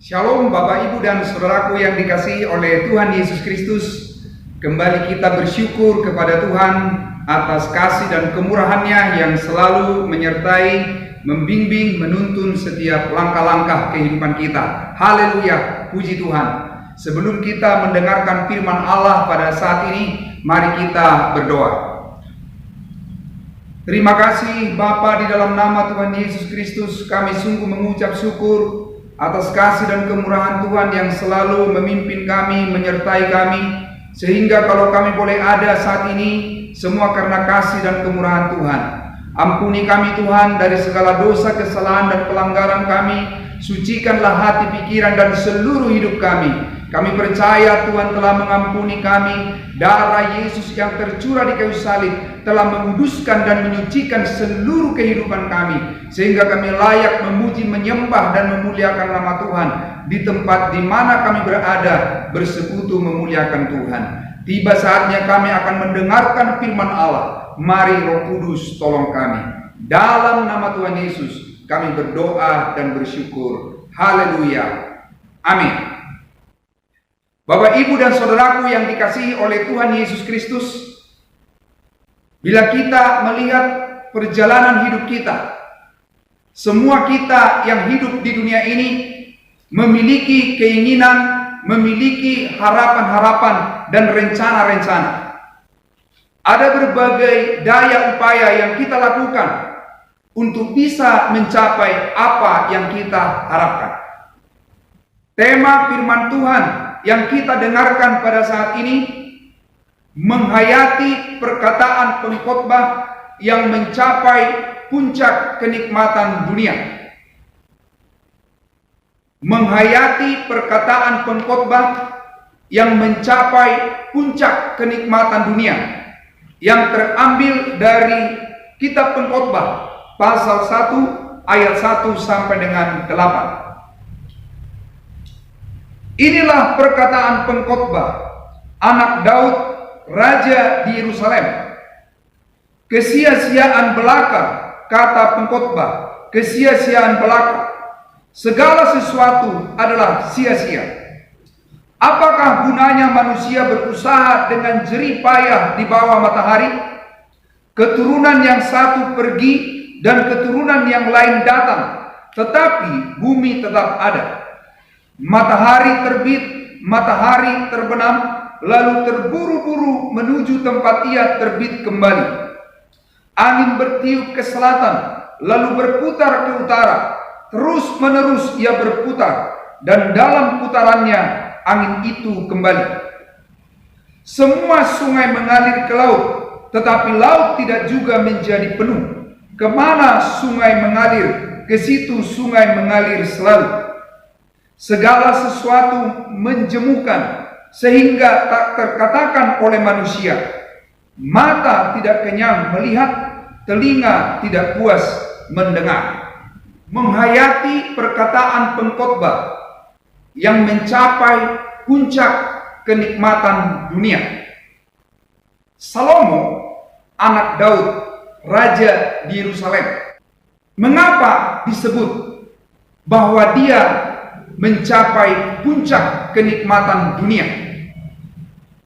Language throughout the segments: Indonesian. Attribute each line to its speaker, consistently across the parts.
Speaker 1: Shalom Bapak Ibu dan Saudaraku yang dikasihi oleh Tuhan Yesus Kristus. Kembali kita bersyukur kepada Tuhan atas kasih dan kemurahan-Nya yang selalu menyertai, membimbing, menuntun setiap langkah-langkah kehidupan kita. Haleluya, puji Tuhan. Sebelum kita mendengarkan firman Allah pada saat ini, mari kita berdoa. Terima kasih Bapa, di dalam nama Tuhan Yesus Kristus kami sungguh mengucap syukur atas kasih dan kemurahan Tuhan yang selalu memimpin kami, menyertai kami, sehingga kalau kami boleh ada saat ini, semua karena kasih dan kemurahan Tuhan. Ampuni kami Tuhan dari segala dosa, kesalahan dan pelanggaran kami. Sucikanlah hati, pikiran dan seluruh hidup kami. Kami percaya Tuhan telah mengampuni kami. Darah Yesus yang tercurah di kayu salib telah menguduskan dan menyucikan seluruh kehidupan kami, sehingga kami layak memuji, menyembah dan memuliakan nama Tuhan di tempat di mana kami berada, bersekutu memuliakan Tuhan. Tiba saatnya kami akan mendengarkan firman Allah. Mari Roh Kudus tolong kami. Dalam nama Tuhan Yesus kami berdoa dan bersyukur. Haleluya. Amin. Bapak, Ibu dan Saudaraku yang dikasihi oleh Tuhan Yesus Kristus, bila kita melihat perjalanan hidup kita, semua kita yang hidup di dunia ini memiliki keinginan, memiliki harapan-harapan dan rencana-rencana. Ada berbagai daya upaya yang kita lakukan untuk bisa mencapai apa yang kita harapkan. Tema firman Tuhan yang kita dengarkan pada saat ini menghayati perkataan pengkhotbah yang mencapai puncak kenikmatan dunia. Menghayati perkataan pengkhotbah yang mencapai puncak kenikmatan dunia, yang terambil dari kitab Pengkhotbah pasal 1 ayat 1 sampai dengan 8. Inilah perkataan pengkhotbah anak Daud, raja di Yerusalem. Kesia-siaan belaka, kata pengkhotbah, kesia-siaan belaka. Segala sesuatu adalah sia-sia. Apakah gunanya manusia berusaha dengan jerih payah di bawah matahari? Keturunan yang satu pergi dan keturunan yang lain datang, tetapi bumi tetap ada. Matahari terbit, matahari terbenam, lalu terburu-buru menuju tempat ia terbit kembali. Angin bertiup ke selatan, lalu berputar ke utara. Terus-menerus ia berputar, dan dalam putarannya angin itu kembali. Semua sungai mengalir ke laut, tetapi laut tidak juga menjadi penuh. Kemana sungai mengalir, ke situ sungai mengalir selalu. Segala sesuatu menjemukan, sehingga tak terkatakan oleh manusia. Mata tidak kenyang melihat, telinga tidak puas mendengar. Menghayati perkataan pengkhotbah yang mencapai puncak kenikmatan dunia. Salomo, anak Daud, raja di Yerusalem. Mengapa disebut bahwa dia mencapai puncak kenikmatan dunia?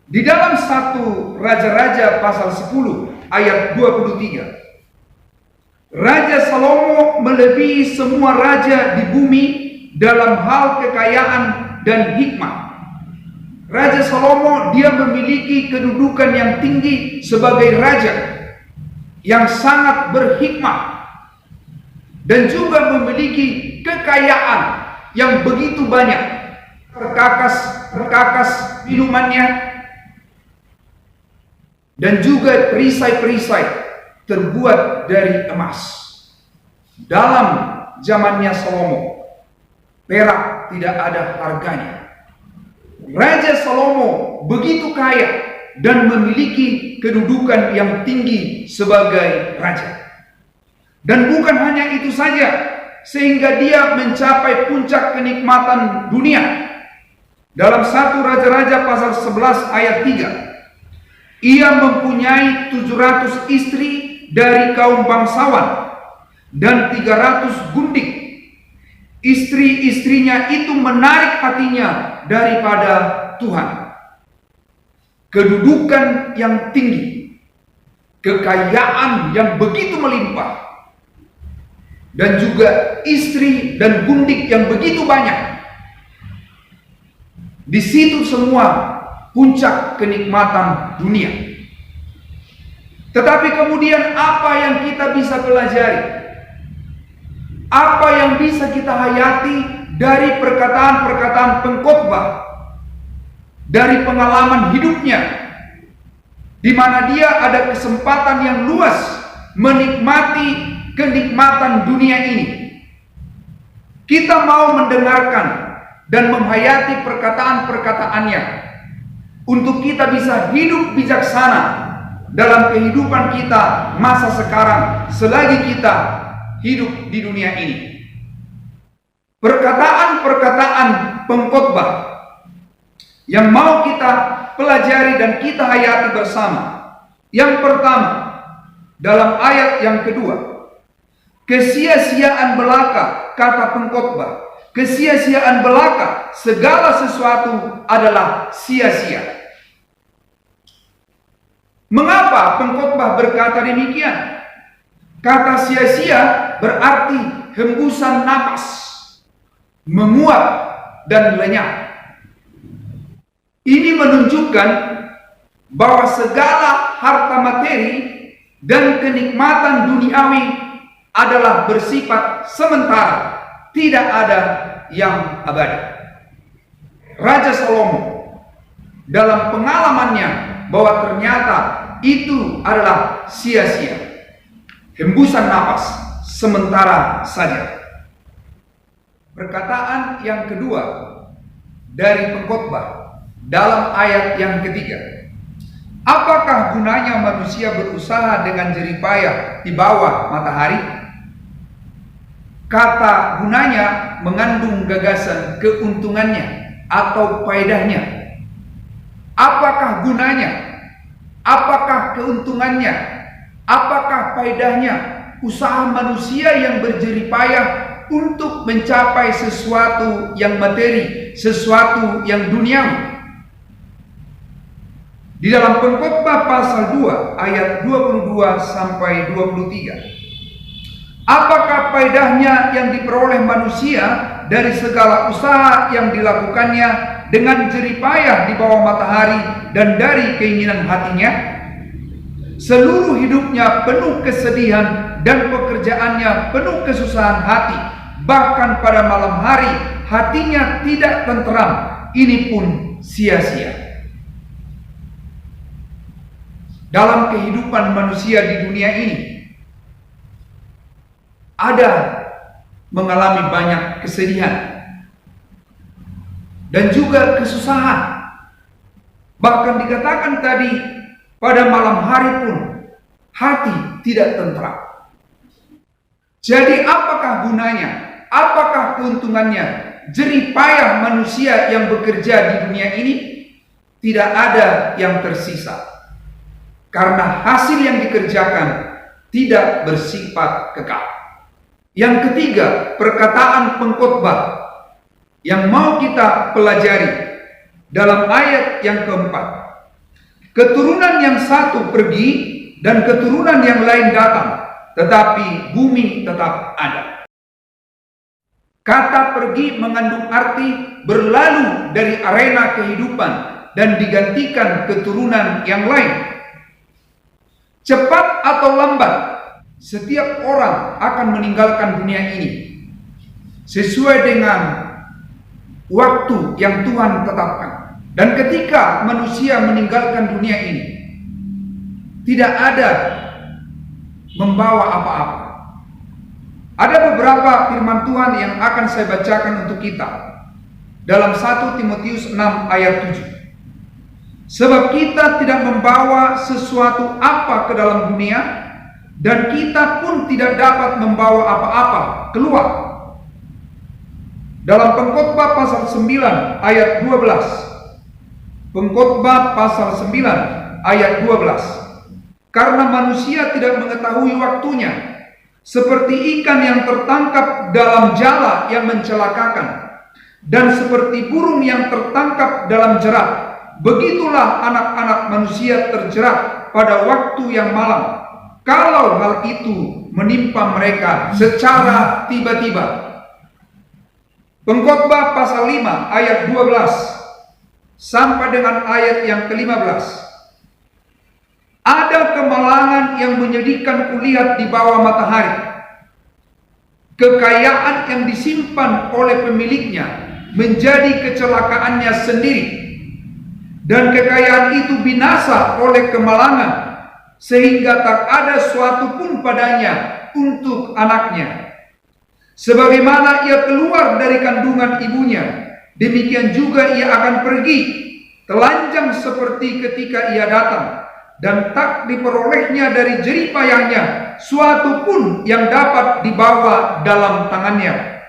Speaker 1: Di dalam 1 Raja-Raja pasal 10 ayat 23, Raja Salomo melebihi semua raja di bumi dalam hal kekayaan dan hikmat. Raja Salomo, dia memiliki kedudukan yang tinggi sebagai raja yang sangat berhikmat, dan juga memiliki kekayaan yang begitu banyak. Perkakas minumannya, dan juga perisai-perisai terbuat dari emas. Dalam zamannya Salomo, perak tidak ada harganya. Raja Salomo begitu kaya dan memiliki kedudukan yang tinggi sebagai raja. Dan bukan hanya itu saja, sehingga dia mencapai puncak kenikmatan dunia. Dalam 1 Raja-Raja pasal 11 ayat 3, ia mempunyai 700 istri dari kaum bangsawan dan 300 gundik. istri-istrinya itu menarik hatinya daripada Tuhan. Kedudukan yang tinggi, kekayaan yang begitu melimpah, dan juga istri dan gundik yang begitu banyak. Di situ semua puncak kenikmatan dunia. Tetapi kemudian apa yang kita bisa pelajari? Apa yang bisa kita hayati dari perkataan-perkataan pengkhotbah, dari pengalaman hidupnya, di mana dia ada kesempatan yang luas menikmati kenikmatan dunia ini. Kita mau mendengarkan dan menghayati perkataan-perkataannya untuk kita bisa hidup bijaksana dalam kehidupan kita masa sekarang selagi kita hidup di dunia ini. Perkataan-perkataan pengkhotbah yang mau kita pelajari dan kita hayati bersama. Yang pertama, dalam ayat yang kedua, kesia-siaan belaka, kata pengkhotbah. Kesia-siaan belaka, segala sesuatu adalah sia-sia. Mengapa pengkhotbah berkata demikian? Kata sia-sia berarti hembusan napas, menguap dan lenyap. Ini menunjukkan bahwa segala harta materi dan kenikmatan duniawi adalah bersifat sementara, tidak ada yang abadi. Raja Salomo dalam pengalamannya bahwa ternyata itu adalah sia-sia, hembusan napas sementara saja. Perkataan yang kedua dari pengkhotbah dalam ayat yang ketiga, apakah gunanya manusia berusaha dengan jeripayah di bawah matahari? Kata gunanya mengandung gagasan keuntungannya atau faedahnya. Apakah gunanya? Apakah keuntungannya? Apakah faedahnya usaha manusia yang berjeripayah untuk mencapai sesuatu yang materi, sesuatu yang duniawi? Di dalam pengkhotbah pasal 2 ayat 22 sampai 23. Apakah faedahnya yang diperoleh manusia dari segala usaha yang dilakukannya dengan jeripayah di bawah matahari dan dari keinginan hatinya? Seluruh hidupnya penuh kesedihan dan pekerjaannya penuh kesusahan hati. Bahkan pada malam hari hatinya tidak tenteram. Ini pun sia-sia. Dalam kehidupan manusia di dunia ini ada mengalami banyak kesedihan dan juga kesusahan. Bahkan dikatakan tadi, pada malam hari pun hati tidak tentram. Jadi apakah gunanya? Apakah keuntungannya jeripayah manusia yang bekerja di dunia ini? Tidak ada yang tersisa, karena hasil yang dikerjakan tidak bersifat kekal. Yang ketiga, perkataan pengkhotbah yang mau kita pelajari dalam ayat yang keempat. Keturunan yang satu pergi dan keturunan yang lain datang, tetapi bumi tetap ada. Kata pergi mengandung arti berlalu dari arena kehidupan dan digantikan keturunan yang lain. Cepat atau lambat, setiap orang akan meninggalkan dunia ini sesuai dengan waktu yang Tuhan tetapkan. Dan ketika manusia meninggalkan dunia ini, tidak ada membawa apa-apa. Ada beberapa firman Tuhan yang akan saya bacakan untuk kita dalam 1 Timotius 6 ayat 7. Sebab kita tidak membawa sesuatu apa ke dalam dunia, dan kita pun tidak dapat membawa apa-apa keluar. Dalam pengkhotbah pasal 9 ayat 12. Pengkhotbah pasal 9 ayat 12. Karena manusia tidak mengetahui waktunya, seperti ikan yang tertangkap dalam jala yang mencelakakan, dan seperti burung yang tertangkap dalam jerat, begitulah anak-anak manusia terjerat pada waktu yang malam, kalau hal itu menimpa mereka secara tiba-tiba. Pengkhotbah pasal 5 ayat 12 sampai dengan ayat yang ke-15. Ada kemalangan yang menyedihkan kulihat di bawah matahari. Kekayaan yang disimpan oleh pemiliknya menjadi kecelakaannya sendiri, dan kekayaan itu binasa oleh kemalangan, sehingga tak ada suatu pun padanya untuk anaknya. Sebagaimana ia keluar dari kandungan ibunya, demikian juga ia akan pergi, telanjang seperti ketika ia datang, dan tak diperolehnya dari jerih payahnya suatu pun yang dapat dibawa dalam tangannya.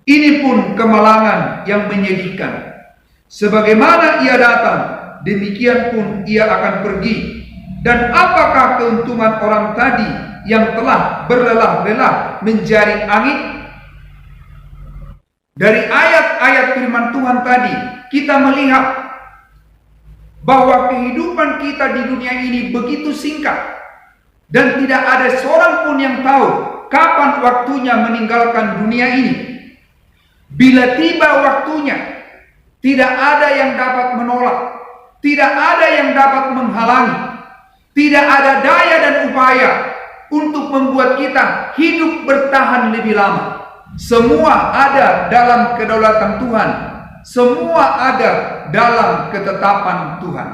Speaker 1: Ini pun kemalangan yang menyedihkan. Sebagaimana ia datang, demikian pun ia akan pergi. Dan apakah keuntungan orang tadi yang telah berlelah-lelah menjaring angin? Dari ayat-ayat firman Tuhan tadi, kita melihat bahwa kehidupan kita di dunia ini begitu singkat, dan tidak ada seorang pun yang tahu kapan waktunya meninggalkan dunia ini. Bila tiba waktunya, tidak ada yang dapat menolak, tidak ada yang dapat menghalangi, tidak ada daya dan upaya untuk membuat kita hidup bertahan lebih lama. Semua ada dalam kedaulatan Tuhan, semua ada dalam ketetapan Tuhan.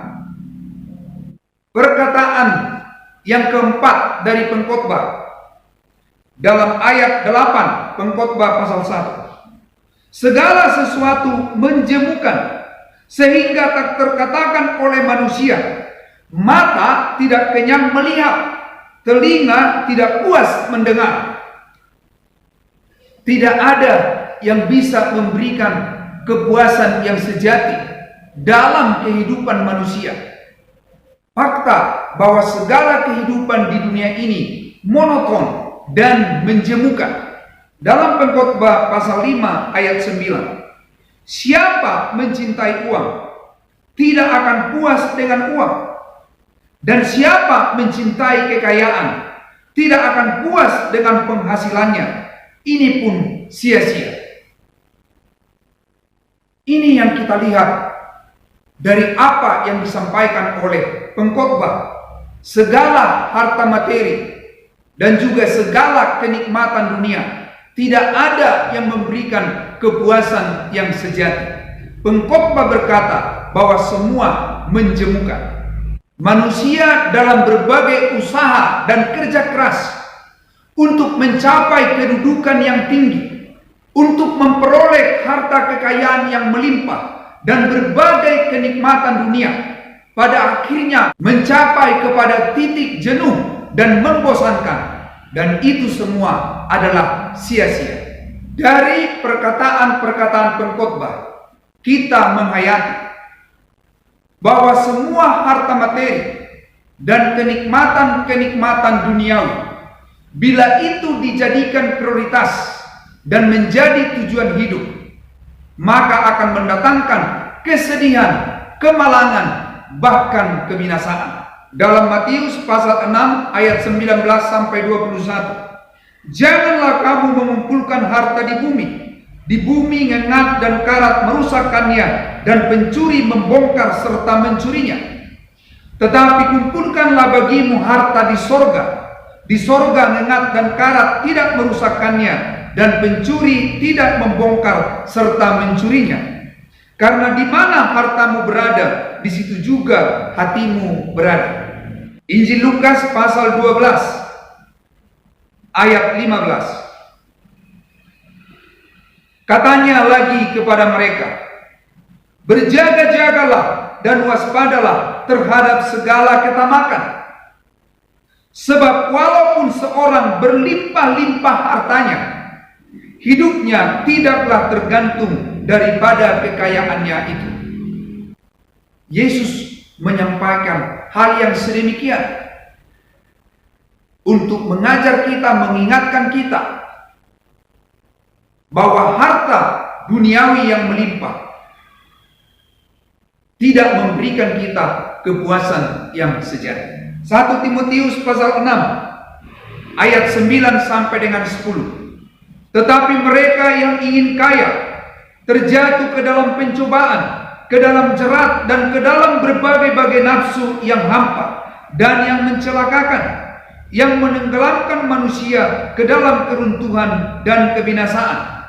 Speaker 1: Perkataan yang keempat dari pengkhotbah dalam ayat 8 pengkhotbah pasal 1. Segala sesuatu menjemukan sehingga tak terkatakan oleh manusia. Mata tidak kenyang melihat, telinga tidak puas mendengar. Tidak ada yang bisa memberikan kepuasan yang sejati dalam kehidupan manusia. Fakta bahwa segala kehidupan di dunia ini monoton dan menjemukan. Dalam pengkhotbah pasal 5 ayat 9. Siapa mencintai uang tidak akan puas dengan uang. Dan siapa mencintai kekayaan tidak akan puas dengan penghasilannya. Ini pun sia-sia. Ini yang kita lihat dari apa yang disampaikan oleh pengkhotbah. Segala harta materi dan juga segala kenikmatan dunia tidak ada yang memberikan kepuasan yang sejati. Pengkhotbah berkata bahwa semua menjemukan. Manusia dalam berbagai usaha dan kerja keras untuk mencapai kedudukan yang tinggi, untuk memperoleh harta kekayaan yang melimpah dan berbagai kenikmatan dunia, pada akhirnya mencapai kepada titik jenuh dan membosankan. Dan itu semua adalah sia-sia. Dari perkataan-perkataan pengkhotbah, kita menghayati bahwa semua harta materi dan kenikmatan-kenikmatan duniawi, bila itu dijadikan prioritas dan menjadi tujuan hidup, maka akan mendatangkan kesedihan, kemalangan, bahkan kebinasaan. Dalam Matius pasal 6 ayat 19 sampai 21. Janganlah kamu mengumpulkan harta di bumi ngengat dan karat merusakkannya, dan pencuri membongkar serta mencurinya. Tetapi kumpulkanlah bagimu harta di sorga ngengat dan karat tidak merusakkannya, dan pencuri tidak membongkar serta mencurinya. Karena di mana hartamu berada, di situ juga hatimu berada. Injil Lukas pasal 12 ayat 15. Katanya lagi kepada mereka, berjaga-jagalah dan waspadalah terhadap segala ketamakan. Sebab walaupun seorang berlimpah-limpah hartanya, hidupnya tidaklah tergantung daripada kekayaannya itu. Yesus menyampaikan hal yang sedemikian. untuk mengajar kita, mengingatkan kita bahwa harta duniawi yang melimpah tidak memberikan kita kepuasan yang sejati. 1 Timotius pasal 6 ayat 9 sampai dengan 10. Tetapi mereka yang ingin kaya terjatuh ke dalam pencobaan, ke dalam jerat, dan ke dalam berbagai-bagai nafsu yang hampa dan yang mencelakakan, yang menenggelamkan manusia ke dalam keruntuhan dan kebinasaan.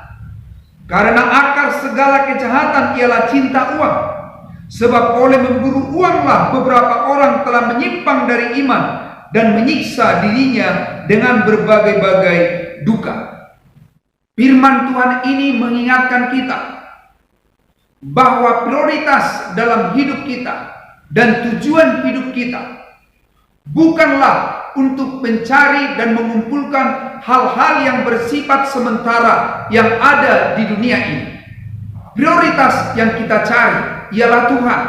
Speaker 1: Karena akar segala kejahatan ialah cinta uang. Sebab oleh memburu uanglah beberapa orang telah menyimpang dari iman dan menyiksa dirinya dengan berbagai-bagai duka. Firman Tuhan ini mengingatkan kita bahwa prioritas dalam hidup kita dan tujuan hidup kita bukanlah untuk mencari dan mengumpulkan hal-hal yang bersifat sementara yang ada di dunia ini. Prioritas yang kita cari ialah Tuhan.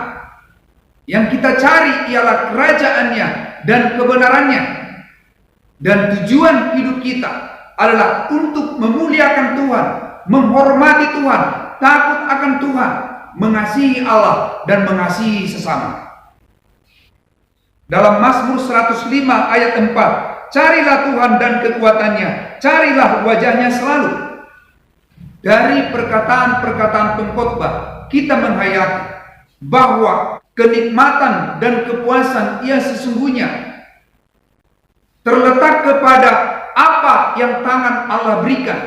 Speaker 1: Yang kita cari ialah kerajaannya dan kebenarannya. Dan tujuan hidup kita adalah untuk memuliakan Tuhan, menghormati Tuhan, takut akan Tuhan, mengasihi Allah dan mengasihi sesama. Dalam Mazmur 105 ayat 4, carilah Tuhan dan kekuatannya, carilah wajahnya selalu. Dari perkataan-perkataan pengkhotbah kita menghayati bahwa kenikmatan dan kepuasan ia sesungguhnya terletak kepada apa yang tangan Allah berikan.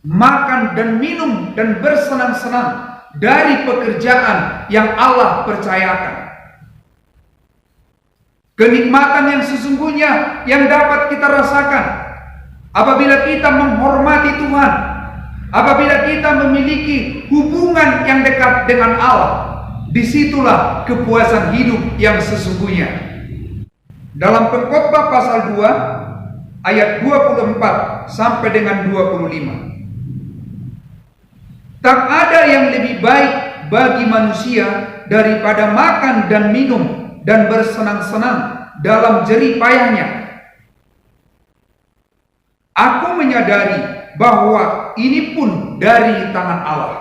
Speaker 1: Makan dan minum dan bersenang-senang dari pekerjaan yang Allah percayakan. Kenikmatan yang sesungguhnya yang dapat kita rasakan apabila kita menghormati Tuhan, apabila kita memiliki hubungan yang dekat dengan Allah. Disitulah kepuasan hidup yang sesungguhnya. Dalam Pengkhotbah pasal 2 ayat 24 sampai dengan 25. Tak ada yang lebih baik bagi manusia daripada makan dan minum dan bersenang-senang dalam jerih payahnya. Aku menyadari bahwa ini pun dari tangan Allah.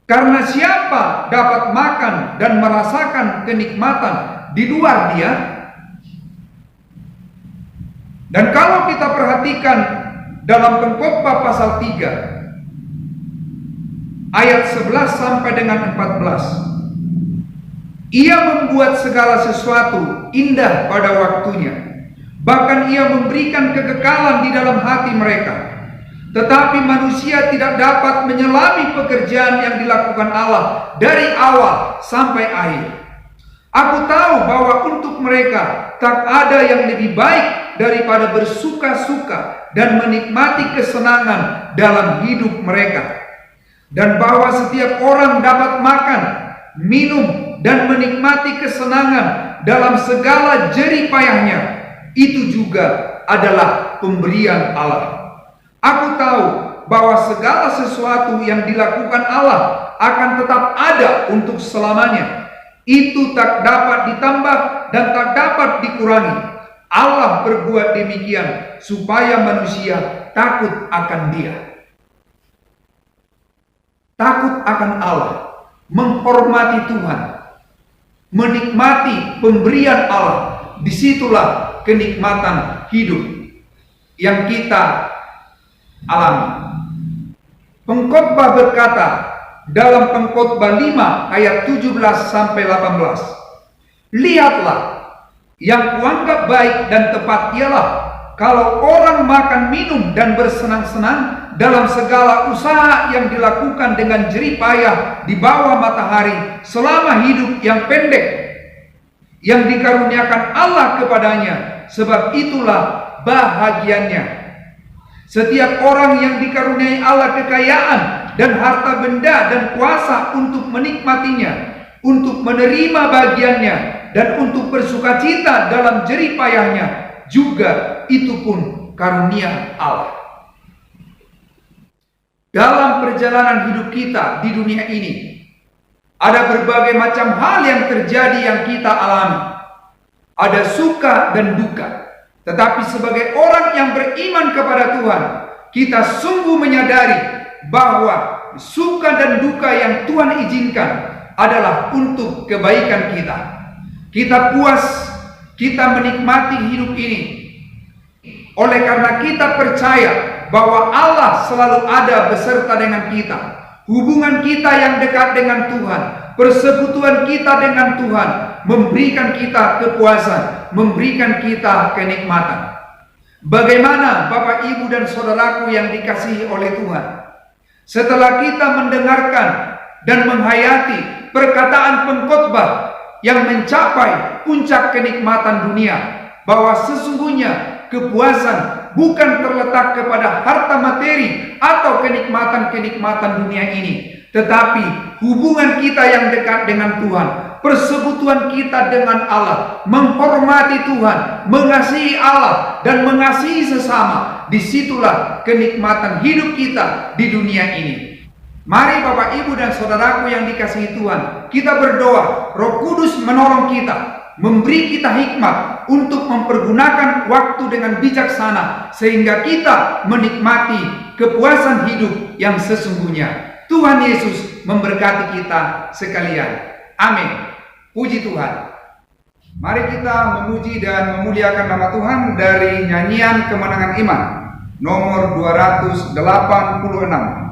Speaker 1: Karena siapa dapat makan dan merasakan kenikmatan di luar Dia? Dan kalau kita perhatikan dalam Pengkhotbah pasal 3 ayat 11 sampai dengan 14, Ia membuat segala sesuatu indah pada waktunya, bahkan Ia memberikan kekekalan di dalam hati mereka. Tetapi manusia tidak dapat menyelami pekerjaan yang dilakukan Allah dari awal sampai akhir. Aku tahu bahwa untuk mereka tak ada yang lebih baik daripada bersuka-suka dan menikmati kesenangan dalam hidup mereka. Dan bahwa setiap orang dapat makan, minum, dan menikmati kesenangan dalam segala jerih payahnya, itu juga adalah pemberian Allah. Aku tahu bahwa segala sesuatu yang dilakukan Allah akan tetap ada untuk selamanya. Itu tak dapat ditambah dan tak dapat dikurangi. Allah berbuat demikian supaya manusia takut akan Dia. Takut akan Allah, menghormati Tuhan, menikmati pemberian Allah. Disitulah kenikmatan hidup yang kita alami. Pengkhotbah berkata dalam Pengkhotbah 5 ayat 17 sampai 18, lihatlah, yang kuanggap baik dan tepat ialah kalau orang makan, minum, dan bersenang-senang dalam segala usaha yang dilakukan dengan jerih payah di bawah matahari selama hidup yang pendek yang dikaruniakan Allah kepadanya, sebab itulah bahagiannya. Setiap orang yang dikaruniai Allah kekayaan dan harta benda dan kuasa untuk menikmatinya, untuk menerima bagiannya, dan untuk bersukacita dalam jerih payahnya, juga itu pun karunia Allah. Dalam perjalanan hidup kita di dunia ini, ada berbagai macam hal yang terjadi yang kita alami. ada suka dan duka. Tetapi sebagai orang yang beriman kepada Tuhan, kita sungguh menyadari bahwa suka dan duka yang Tuhan izinkan adalah untuk kebaikan kita. Kita puas, kita menikmati hidup ini oleh karena kita percaya bahwa Allah selalu ada beserta dengan kita. Hubungan kita yang dekat dengan Tuhan, persekutuan kita dengan Tuhan memberikan kita kepuasan, memberikan kita kenikmatan. Bagaimana Bapak, Ibu, dan saudaraku yang dikasihi oleh Tuhan, setelah kita mendengarkan dan menghayati perkataan pengkhotbah yang mencapai puncak kenikmatan dunia, bahwa sesungguhnya kepuasan bukan terletak kepada harta materi atau kenikmatan-kenikmatan dunia ini, tetapi hubungan kita yang dekat dengan Tuhan, persekutuan kita dengan Allah, menghormati Tuhan, mengasihi Allah, dan mengasihi sesama. Disitulah kenikmatan hidup kita di dunia ini. Mari Bapak, Ibu, dan saudaraku yang dikasihi Tuhan, kita berdoa Roh Kudus menolong kita, memberi kita hikmat untuk mempergunakan waktu dengan bijaksana, sehingga kita menikmati kepuasan hidup yang sesungguhnya. Tuhan Yesus memberkati kita sekalian. Amin. Puji Tuhan. Mari kita memuji dan memuliakan nama Tuhan dari nyanyian Kemenangan Iman nomor 286,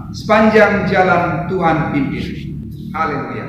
Speaker 1: Sepanjang Jalan Tuhan Pimpin. Haleluya.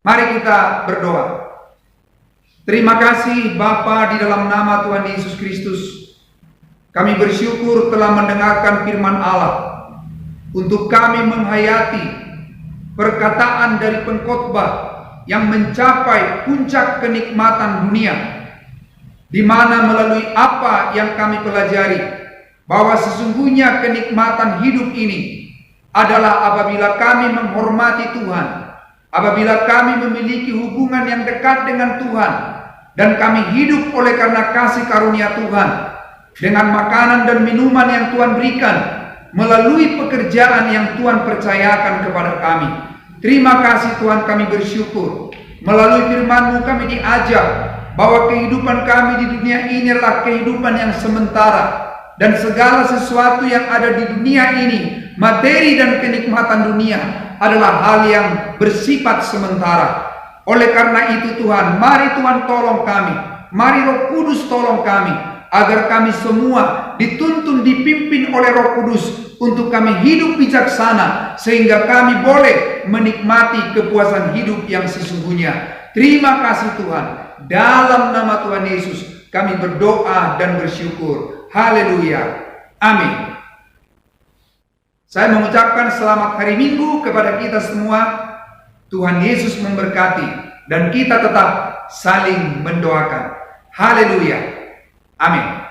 Speaker 1: Mari kita berdoa. Terima kasih Bapa, di dalam nama Tuhan Yesus Kristus, kami bersyukur telah mendengarkan firman Allah untuk kami menghayati perkataan dari pengkhotbah yang mencapai puncak kenikmatan dunia, di mana melalui apa yang kami pelajari, bahwa sesungguhnya kenikmatan hidup ini adalah apabila kami menghormati Tuhan, apabila kami memiliki hubungan yang dekat dengan Tuhan, dan kami hidup oleh karena kasih karunia Tuhan, dengan makanan dan minuman yang Tuhan berikan, melalui pekerjaan yang Tuhan percayakan kepada kami. Terima kasih Tuhan, kami bersyukur. Melalui firman-Mu kami diajar bahwa kehidupan kami di dunia ini adalah kehidupan yang sementara, dan segala sesuatu yang ada di dunia ini, materi dan kenikmatan dunia, adalah hal yang bersifat sementara. Oleh karena itu Tuhan, mari Tuhan tolong kami, mari Roh Kudus tolong kami, agar kami semua dituntun dipimpin oleh Roh Kudus untuk kami hidup bijaksana, sehingga kami boleh menikmati kepuasan hidup yang sesungguhnya. Terima kasih Tuhan. Dalam nama Tuhan Yesus kami berdoa dan bersyukur. Haleluya. Amin. Saya mengucapkan selamat hari Minggu kepada kita semua. Tuhan Yesus memberkati, dan kita tetap saling mendoakan. Haleluya. Amin.